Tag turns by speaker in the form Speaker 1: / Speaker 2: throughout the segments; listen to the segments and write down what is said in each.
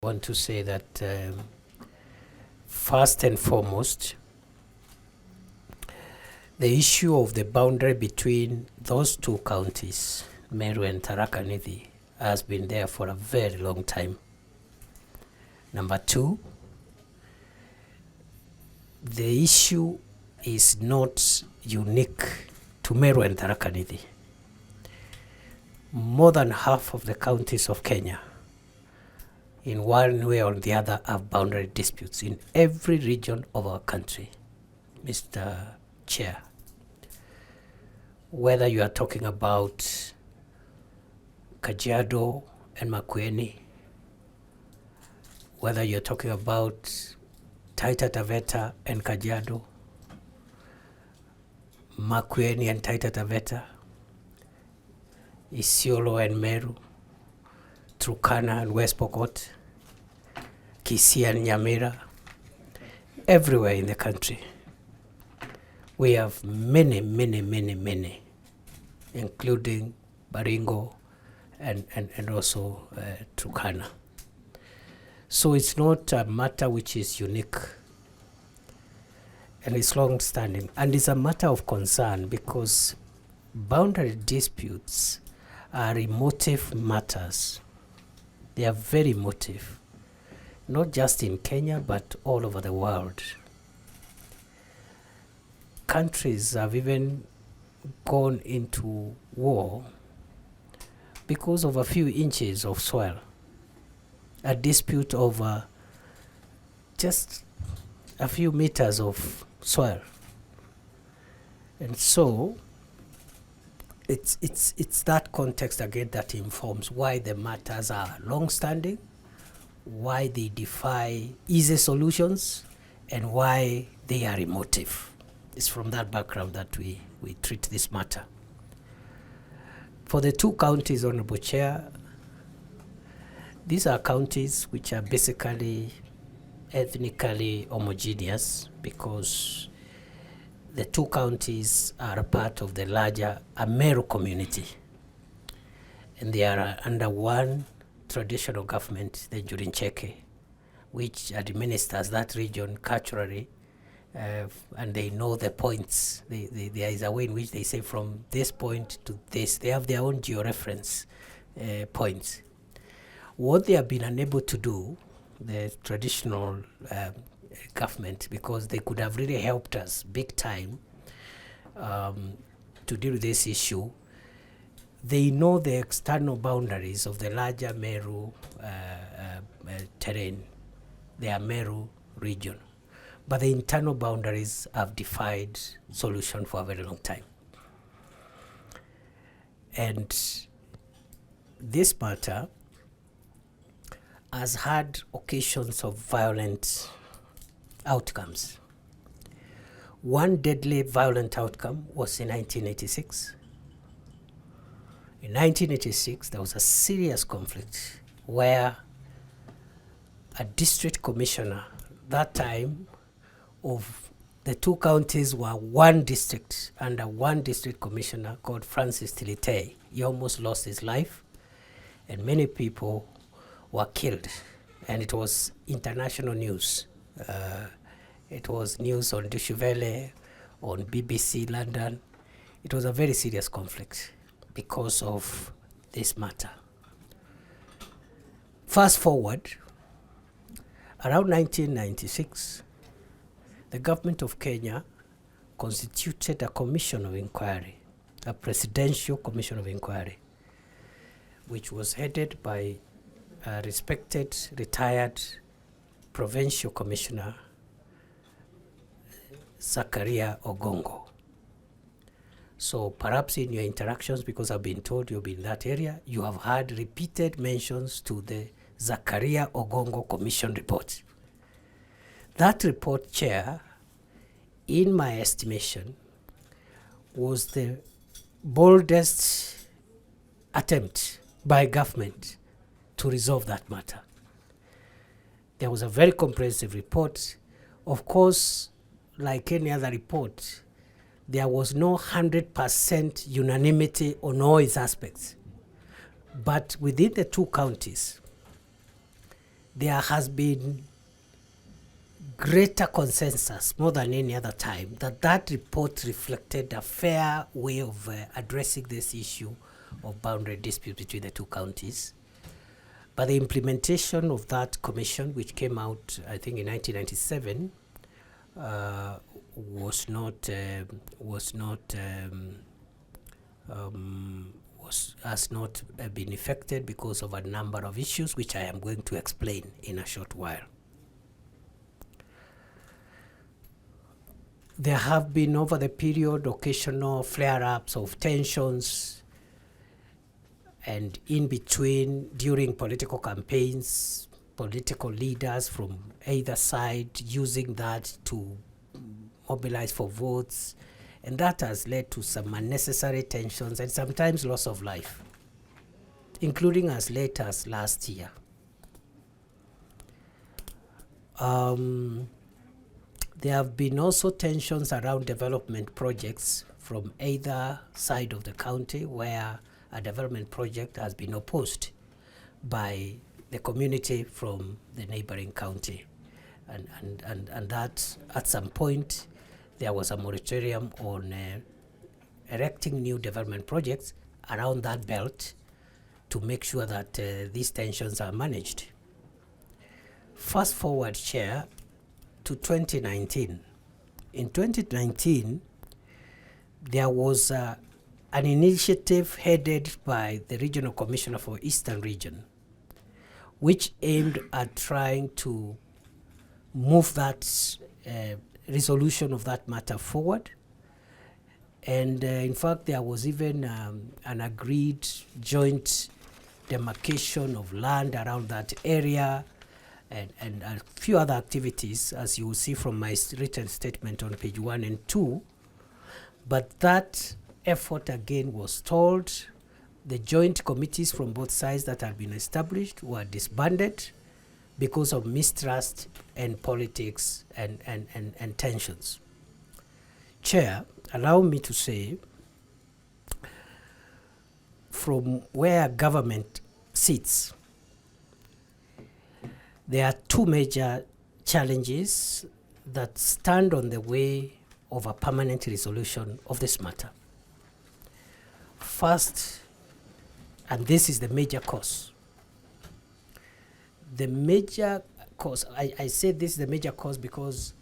Speaker 1: Want to say that first and foremost, the issue of the boundary between those two counties, Meru and Tharaka Nithi, has been there for a very long time. Number two, the issue is not unique to Meru and Tharaka Nithi. More than half of the counties of Kenya, in one way or the other, have boundary disputes in every region of our country, Mr. Chair. Whether you are talking about Kajiado and Makueni, whether you're talking about Taita Taveta and Kajiado, Makueni and Taita Taveta, Isiolo and Meru, Turkana and West Pokot, Kisii and Nyamira, everywhere in the country. We have many, including Baringo and also Turkana. So it's not a matter which is unique, and it's long-standing, and it's a matter of concern because boundary disputes are emotive matters. They are very emotive, not just in Kenya, but all over the world. Countries have even gone into war because of a few inches of soil, a dispute over just a few meters of soil. And so it's that context again that informs why the matters are long-standing, why they defy easy solutions, and why they are emotive. It's from that background that we treat this matter. For the two counties, Honorable Chair, these are counties which are basically ethnically homogeneous because the two counties are a part of the larger Meru community, and they are under one traditional government, the Jurincheke, which administers that region culturally, and they know the points. There is a way in which they say from this point to this. They have their own georeference points. What they have been unable to do, the traditional government, because they could have really helped us big time to deal with this issue. They know the external boundaries of the larger Meru terrain, the Meru region, but the internal boundaries have defied solution for a very long time. And this matter has had occasions of violent outcomes. One deadly violent outcome was in 1986. In 1986, there was a serious conflict where a district commissioner, that time, of the two counties were one district, under one district commissioner called Francis Tilitei. He almost lost his life, and many people were killed, and it was international news. It was news on Deutsche Welle, on BBC London. It was a very serious conflict because of this matter. Fast forward, around 1996, the government of Kenya constituted a commission of inquiry, a presidential commission of inquiry, which was headed by a respected, retired provincial commissioner, Zakaria Ogongo. So perhaps in your interactions, because I've been told you've been in that area, you have had repeated mentions to the Zakaria Ogongo Commission report. That report, Chair, in my estimation, was the boldest attempt by government to resolve that matter. There was a very comprehensive report. Of course, like any other report, there was no 100% unanimity on all its aspects. But within the two counties, there has been greater consensus more than any other time that that report reflected a fair way of addressing this issue of boundary dispute between the two counties. But the implementation of that commission, which came out, I think, in 1997, has not been effected because of a number of issues, which I am going to explain in a short while. There have been over the period occasional flare-ups of tensions, and in between, during political campaigns, political leaders from either side using that to mobilize for votes, and that has led to some unnecessary tensions and sometimes loss of life, including as late as last year. There have been also tensions around development projects from either side of the county, where a development project has been opposed by the community from the neighboring county. And that at some point there was a moratorium on erecting new development projects around that belt to make sure that these tensions are managed. Fast forward, Chair, to 2019. In 2019, there was an initiative headed by the Regional Commissioner for Eastern Region, which aimed at trying to move that resolution of that matter forward. And in fact, there was even an agreed joint demarcation of land around that area, and a few other activities, as you will see from my written statement on page 1 and 2. But that effort again was stalled. The joint committees from both sides that had been established were disbanded because of mistrust and politics and tensions. Chair, allow me to say, from where government sits, there are two major challenges that stand on the way of a permanent resolution of this matter. First, and this is the major cause. The major cause, I say this is the major cause because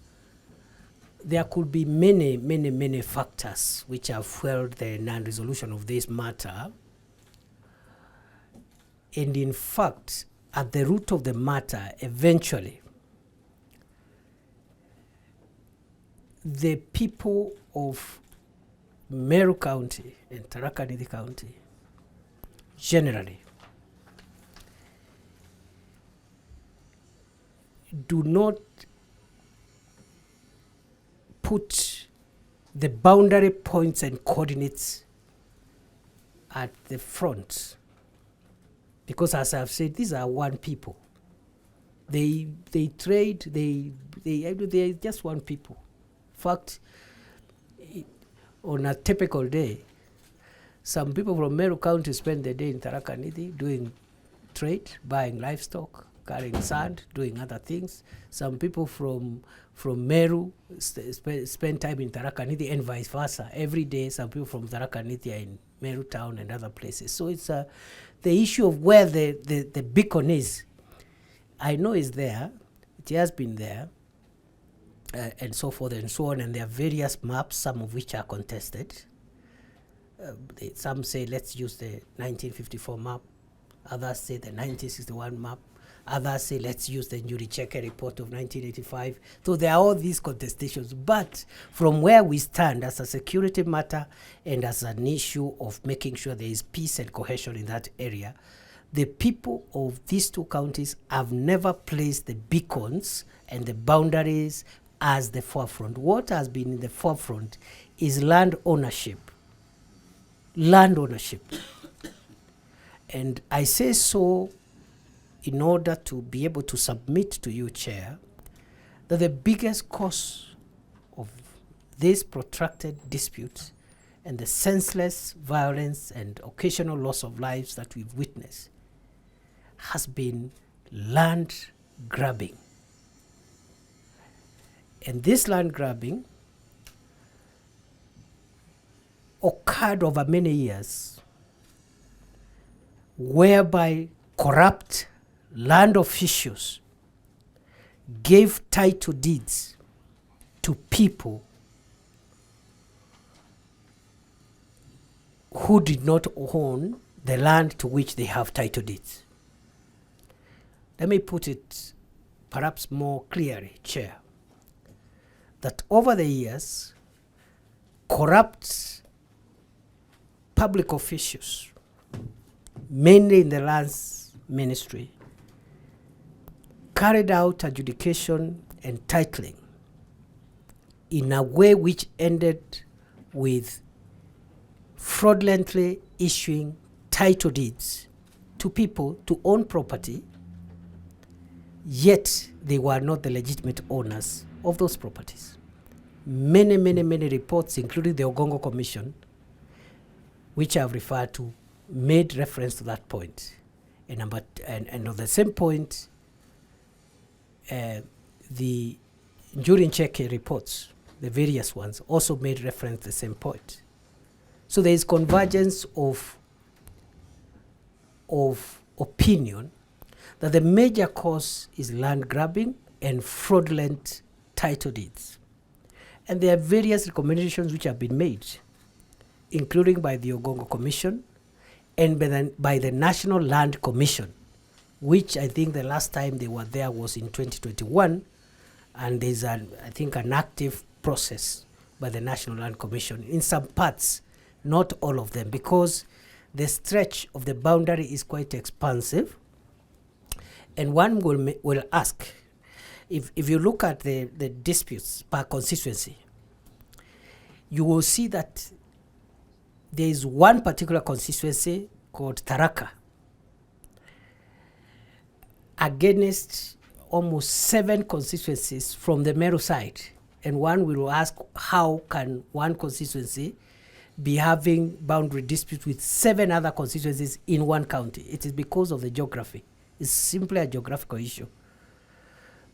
Speaker 1: there could be many factors which have fueled the non-resolution of this matter. And in fact, at the root of the matter, eventually, the people of Meru County and Tharaka Nithi County generally do not put the boundary points and coordinates at the front. Because as I've said, these are one people. They trade, they are just one people. In fact, on a typical day, some people from Meru County spend the day in Tharaka Nithi doing trade, buying livestock, carrying sand, doing other things. Some people from Meru spend time in Tharaka Nithi and vice versa. Every day, some people from Tharaka Nithi are in Meru town and other places. So it's the issue of where the beacon is. I know is there. It has been there. And so forth and so on. And there are various maps, some of which are contested. Some say, let's use the 1954 map. Others say the 1961 map. Others say, let's use the Nyuricheke report of 1985. So there are all these contestations. But from where we stand as a security matter and as an issue of making sure there is peace and cohesion in that area, the people of these two counties have never placed the beacons and the boundaries as the forefront. What has been in the forefront is land ownership. Land ownership. And I say so in order to be able to submit to you, Chair, that the biggest cause of this protracted dispute and the senseless violence and occasional loss of lives that we've witnessed has been land grabbing. And this land grabbing occurred over many years, whereby corrupt land officials gave title deeds to people who did not own the land to which they have title deeds. Let me put it perhaps more clearly, Chair, that over the years, corrupt public officials, mainly in the lands ministry, carried out adjudication and titling in a way which ended with fraudulently issuing title deeds to people to own property, yet they were not the legitimate owners of those properties. Many reports, including the Ogongo Commission, which I've referred to, made reference to that point. And on the same point, the Njuri Ncheke reports, the various ones, also made reference to the same point. So there is convergence of opinion that the major cause is land grabbing and fraudulent title deeds. And there are various recommendations which have been made, including by the Ogongo Commission and by the National Land Commission, which I think the last time they were there was in 2021, and there's I think an active process by the National Land Commission in some parts, not all of them, because the stretch of the boundary is quite expansive. And one will ask, if you look at the disputes per constituency, you will see that there is one particular constituency called Tharaka against almost 7 constituencies from the Meru side. And one will ask, how can one constituency be having boundary disputes with 7 other constituencies in one county? It is because of the geography. It's simply a geographical issue.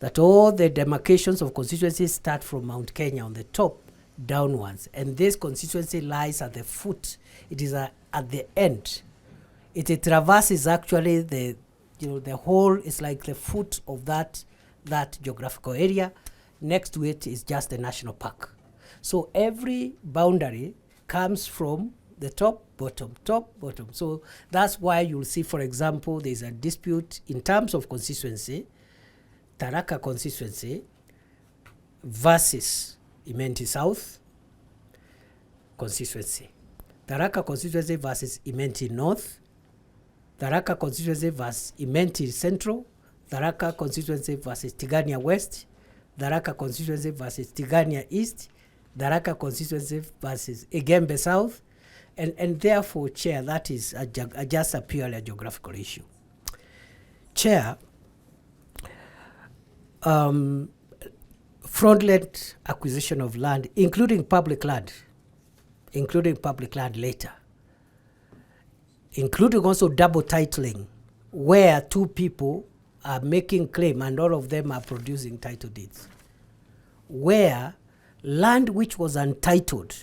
Speaker 1: That all the demarcations of constituencies start from Mount Kenya on the top downwards, and this constituency lies at the foot. It is at the end. It traverses actually the whole. It's like the foot of that geographical area. Next to it is just the national park. So every boundary comes from the top, bottom. So that's why you'll see, for example, there's a dispute in terms of constituency, Tharaka constituency versus Imenti South constituency, Tharaka constituency versus Imenti North, Tharaka constituency versus Imenti Central, Tharaka constituency versus Tigania West, Tharaka constituency versus Tigania East, Tharaka constituency versus Igembe South, and therefore, Chair, that is just a purely a geographical issue. Chair, fraudulent acquisition of land, including public land later, including also double titling, where 2 people are making claim and all of them are producing title deeds, where land which was untitled,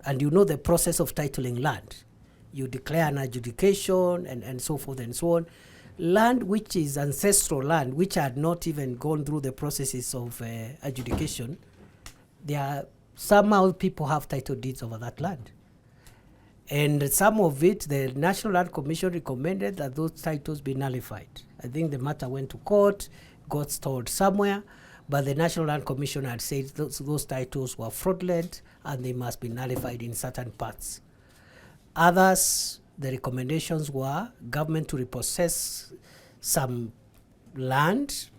Speaker 1: and you know the process of titling land, you declare an adjudication and so forth and so on. Land which is ancestral land, which had not even gone through the processes of adjudication, somehow people have title deeds over that land. And some of it, the National Land Commission recommended that those titles be nullified. I think the matter went to court, got stored somewhere, but the National Land Commission had said those titles were fraudulent and they must be nullified in certain parts. Others, the recommendations were government to repossess some land,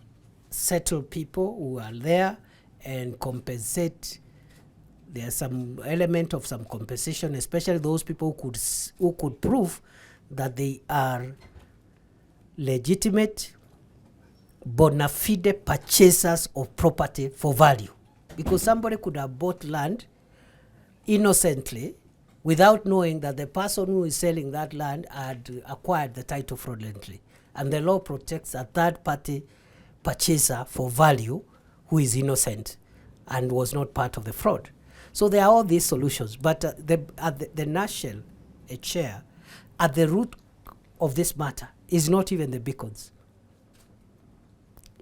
Speaker 1: settle people who are there, and compensate. There's some element of some compensation, especially those people who could prove that they are legitimate bona fide purchasers of property for value. Because somebody could have bought land innocently without knowing that the person who is selling that land had acquired the title fraudulently. And the law protects a third party purchaser for value who is innocent and was not part of the fraud. So there are all these solutions, but the national chair, at the root of this matter is not even the beacons.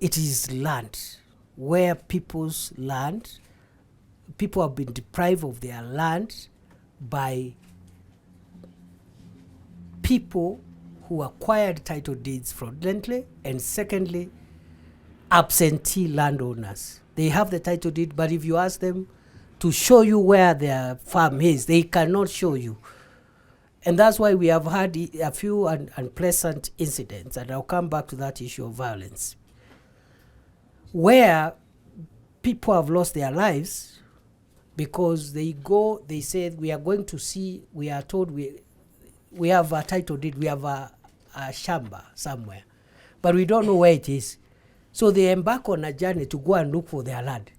Speaker 1: It is land, where people's land, people have been deprived of their land by people who acquired title deeds fraudulently, and secondly, absentee landowners. They have the title deed, but if you ask them to show you where their farm is, they cannot show you. And that's why we have had a few unpleasant incidents, and I'll come back to that issue of violence, where people have lost their lives because they say, we are going to see, we are told we have a title deed, we have a shamba somewhere, but we don't know where it is. So they embark on a journey to go and look for their land.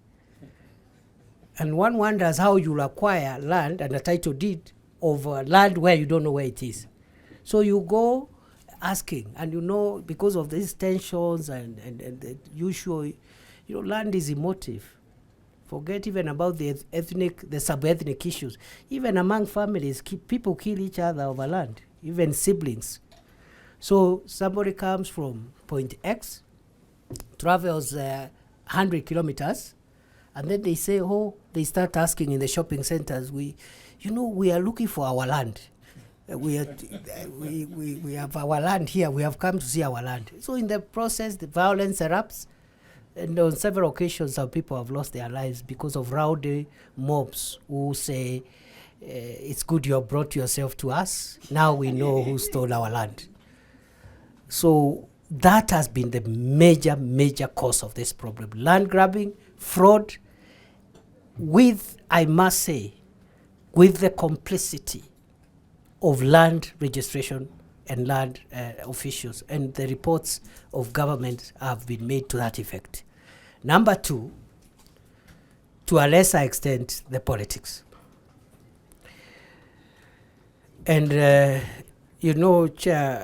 Speaker 1: And one wonders how you'll acquire land and a title deed of land where you don't know where it is. So you go asking, and because of these tensions and the usual, land is emotive. Forget even about the sub-ethnic issues. Even among families, people kill each other over land, even siblings. So somebody comes from point X, travels 100 kilometers, and then they say, they start asking in the shopping centers, we are looking for our land. We have our land here. We have come to see our land. So in the process, the violence erupts. And on several occasions, some people have lost their lives because of rowdy mobs who say, it's good you have brought yourself to us. Now we know who stole our land. So that has been the major cause of this problem. Land grabbing, fraud, with, I must say, with the complicity of land registration and land officials, and the reports of government have been made to that effect. Number two, to a lesser extent, the politics. And Chair,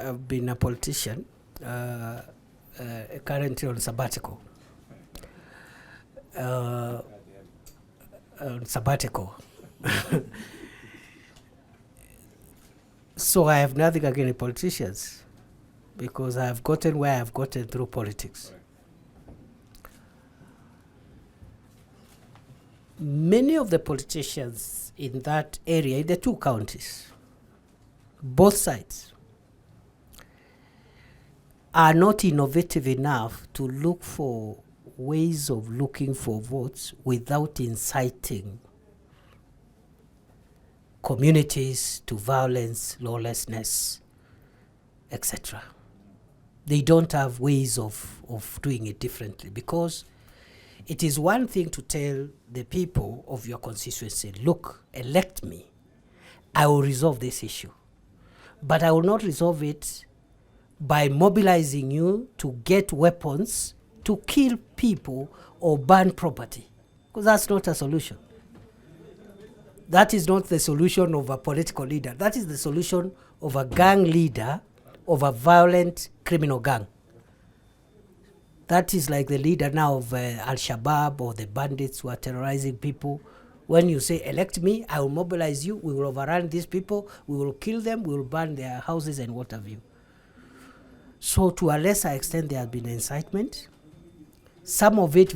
Speaker 1: I've been a politician, currently on sabbatical. So I have nothing against politicians, because I have gotten where I have gotten through politics. Many of the politicians in that area, in the two counties, both sides, are not innovative enough to look for ways of looking for votes without inciting communities to violence, lawlessness, etc. They don't have ways of doing it differently, because it is one thing to tell the people of your constituency, look, elect me, I will resolve this issue. But I will not resolve it by mobilizing you to get weapons to kill people or burn property, because that's not a solution. That is not the solution of a political leader. That is the solution of a gang leader of a violent criminal gang. That is like the leader now of Al-Shabaab or the bandits who are terrorizing people. When you say, elect me, I will mobilize you, we will overrun these people, we will kill them, we will burn their houses and what have you. So to a lesser extent, there has been incitement, some of it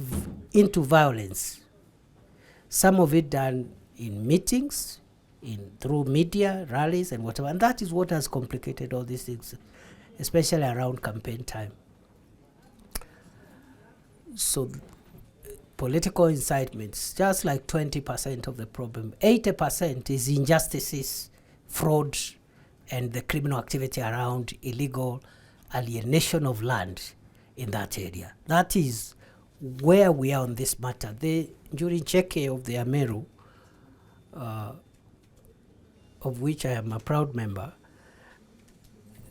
Speaker 1: into violence, some of it done in meetings, through media, rallies and whatever. And that is what has complicated all these things, especially around campaign time. So political incitements, just like 20% of the problem. 80% is injustices, fraud, and the criminal activity around illegal alienation of land in that area. That is where we are on this matter. During Cheke of the Ameru, of which I am a proud member,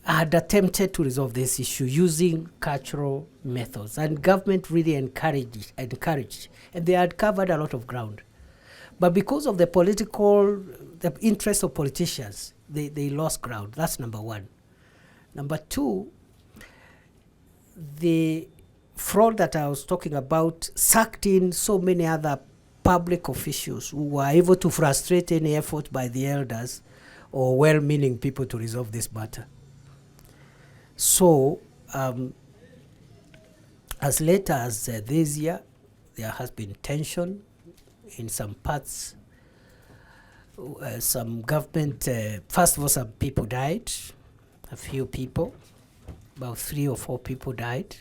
Speaker 1: I had attempted to resolve this issue using cultural methods, and government really encouraged, and they had covered a lot of ground. But because of the interest of politicians, they lost ground. That's number one. Number two, the fraud that I was talking about sucked in so many other public officials who were able to frustrate any effort by the elders or well-meaning people to resolve this matter. So, as late as this year, there has been tension in some parts. Some government, first of all, some people died, a few people, about 3 or 4 people died.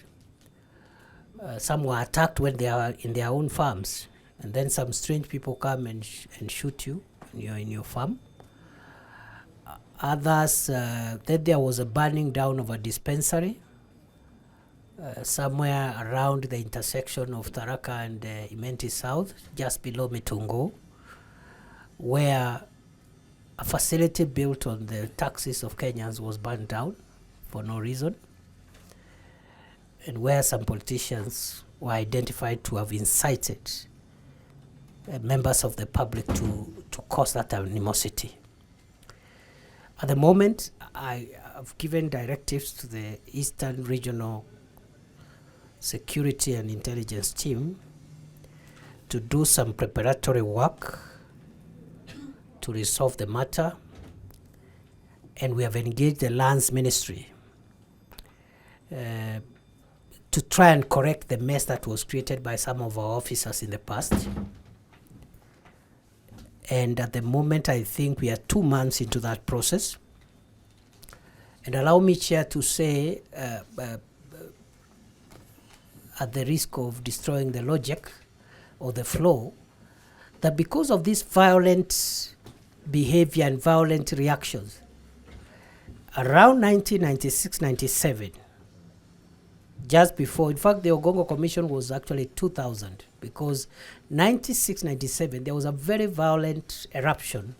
Speaker 1: Some were attacked when they are in their own farms, and then some strange people come and shoot you when you're in your farm. Others, then there was a burning down of a dispensary somewhere around the intersection of Tharaka and Imenti South, just below Mitungo, where a facility built on the taxes of Kenyans was burned down for no reason, and where some politicians were identified to have incited members of the public to cause that animosity. At the moment, I have given directives to the Eastern Regional Security and Intelligence Team to do some preparatory work to resolve the matter, and we have engaged the Lands Ministry to try and correct the mess that was created by some of our officers in the past. And at the moment, I think we are 2 months into that process. And allow me, Chair, to say, at the risk of destroying the logic or the flow, that because of this violent behavior and violent reactions, around 1996-97, just before, in fact, the Ogongo Commission was actually 2000, because 96-97 there was a very violent eruption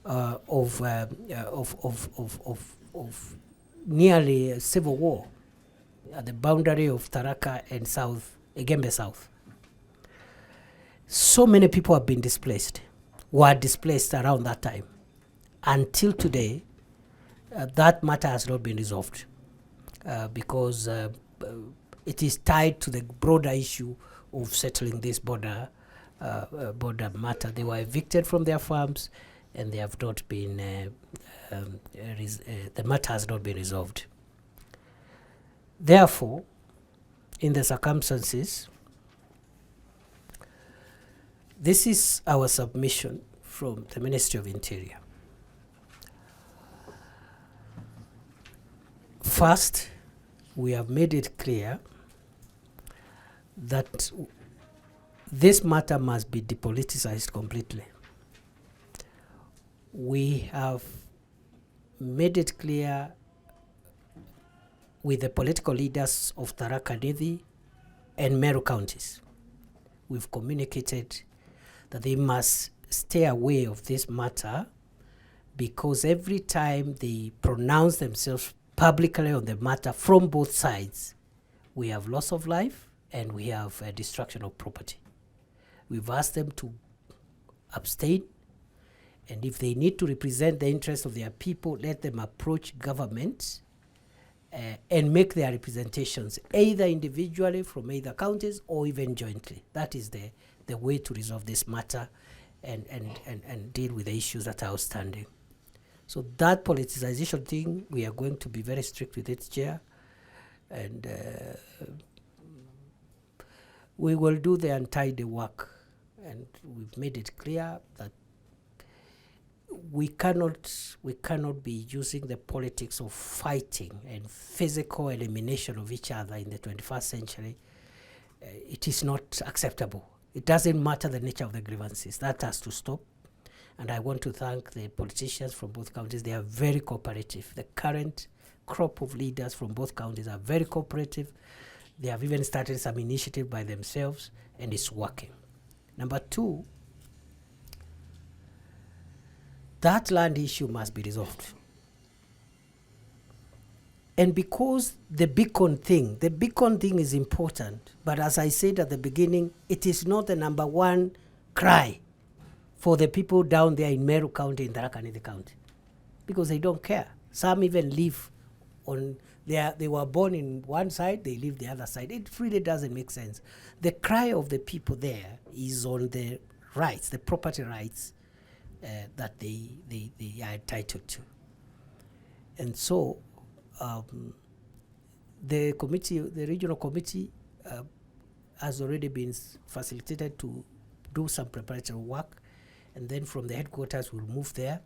Speaker 1: of nearly a civil war at the boundary of Tharaka and South, Egembe South. So many people have been displaced, were displaced around that time. Until today, that matter has not been resolved because it is tied to the broader issue of settling this border matter. They were evicted from their farms, and they have not been, the matter has not been resolved. Therefore, in the circumstances, this is our submission from the Ministry of Interior. First, we have made it clear that this matter must be depoliticized completely. We have made it clear with the political leaders of Tharaka Nithi and Meru counties. We've communicated that they must stay away of this matter, because every time they pronounce themselves publicly on the matter from both sides, we have loss of life and we have destruction of property. We've asked them to abstain, and if they need to represent the interests of their people, let them approach government and make their representations either individually from either counties or even jointly. That is the way to resolve this matter and deal with the issues that are outstanding. So that politicization thing, we are going to be very strict with it, Chair, and we will do the untidy work. And we've made it clear that we cannot be using the politics of fighting and physical elimination of each other in the 21st century. It is not acceptable. It doesn't matter the nature of the grievances. That has to stop. And I want to thank the politicians from both counties. They are very cooperative. The current crop of leaders from both counties are very cooperative. They have even started some initiative by themselves, and it's working. Number 2, that land issue must be resolved. And because the beacon thing is important, but as I said at the beginning, it is not the number one cry for the people down there in Meru County, in Tharaka Nithi County, because they don't care. Some even live on They were born in one side, they live the other side. It really doesn't make sense. The cry of the people there is on the rights, the property rights that they are entitled to. And so the regional committee has already been facilitated to do some preparatory work, and then from the headquarters we'll move there.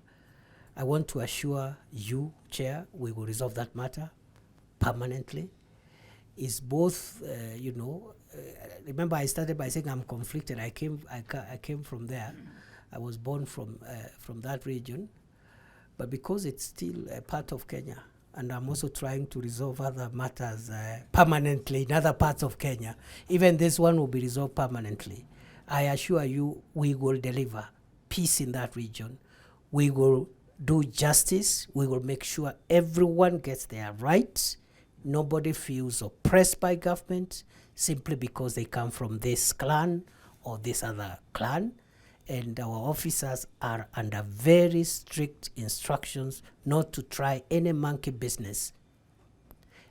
Speaker 1: I want to assure you, Chair, we will resolve that matter permanently. Is both, remember I started by saying I'm conflicted. I came from there. I was born from that region, but because it's still a part of Kenya, and I'm also trying to resolve other matters permanently in other parts of Kenya, even this one will be resolved permanently. I assure you, we will deliver peace in that region. We will do justice. We will make sure everyone gets their rights. Nobody feels oppressed by government simply because they come from this clan or this other clan. And our officers are under very strict instructions not to try any monkey business.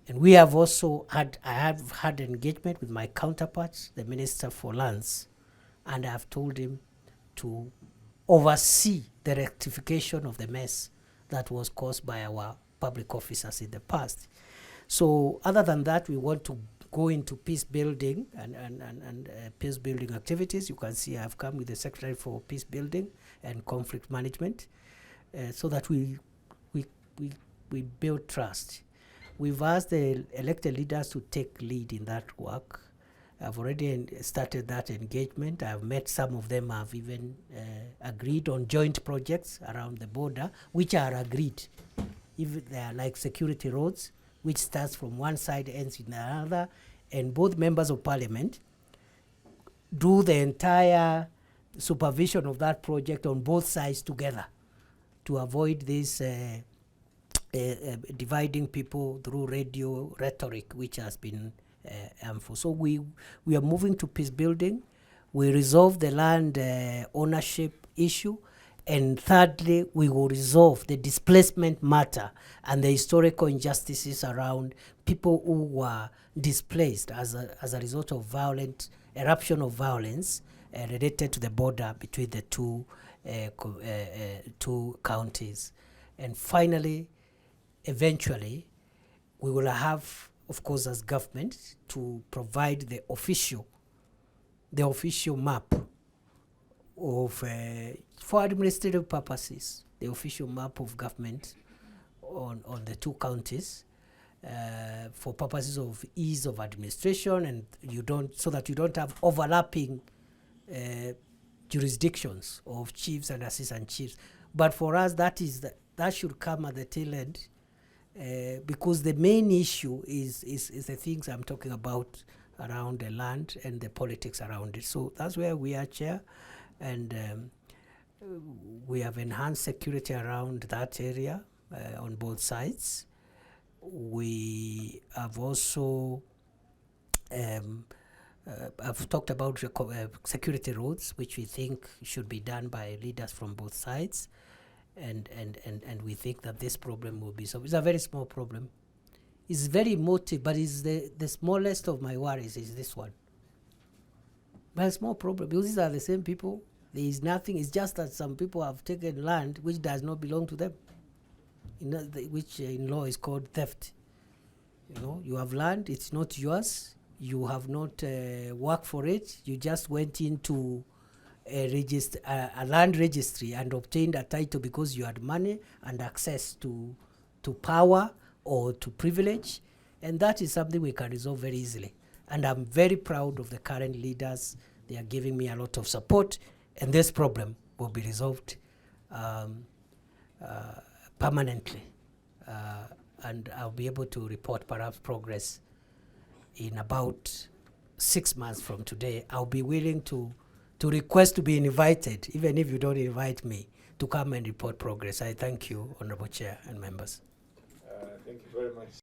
Speaker 1: And we have also I have had engagement with my counterparts, the Minister for Lands, and I have told him to oversee the rectification of the mess that was caused by our public officers in the past. So other than that, we want to go into peace building and peace building activities. You can see I've come with the Secretary for Peace Building and Conflict Management so that we build trust. We've asked the elected leaders to take lead in that work. I've already started that engagement. I've met some of them, have even agreed on joint projects around the border, which are agreed. If they are like security roads, which starts from one side, ends in another, and both members of parliament do the entire supervision of that project on both sides together to avoid this dividing people through radio rhetoric, which has been harmful. So we are moving to peace building. We resolve the land ownership issue. And thirdly, we will resolve the displacement matter and the historical injustices around people who were displaced as a result of violent eruption of violence related to the border between the two counties. And finally, eventually, we will have, of course, as government, to provide the official map of for administrative purposes, the official map of government on the two counties for purposes of ease of administration, and so that you don't have overlapping jurisdictions of chiefs and assistant chiefs. But for us, that should come at the tail end, because the main issue is the things I'm talking about around the land and the politics around it. So that's where we are, Chair. And we have enhanced security around that area on both sides. We have also I've talked about security roads, which we think should be done by leaders from both sides, and we think that this problem will be solved. It's a very small problem. It's very emotive, but it's the smallest of my worries is this one. But a small problem, because these are the same people. There is nothing. It's just that some people have taken land which does not belong to them, which in law is called theft. You have land, it's not yours. You have not worked for it. You just went into a land registry and obtained a title because you had money and access to power or to privilege. And that is something we can resolve very easily. And I'm very proud of the current leaders. They are giving me a lot of support. And this problem will be resolved permanently. And I'll be able to report perhaps progress in about 6 months from today. I'll be willing to request to be invited, even if you don't invite me, to come and report progress. I thank you, Honorable Chair and members.
Speaker 2: Thank you very much.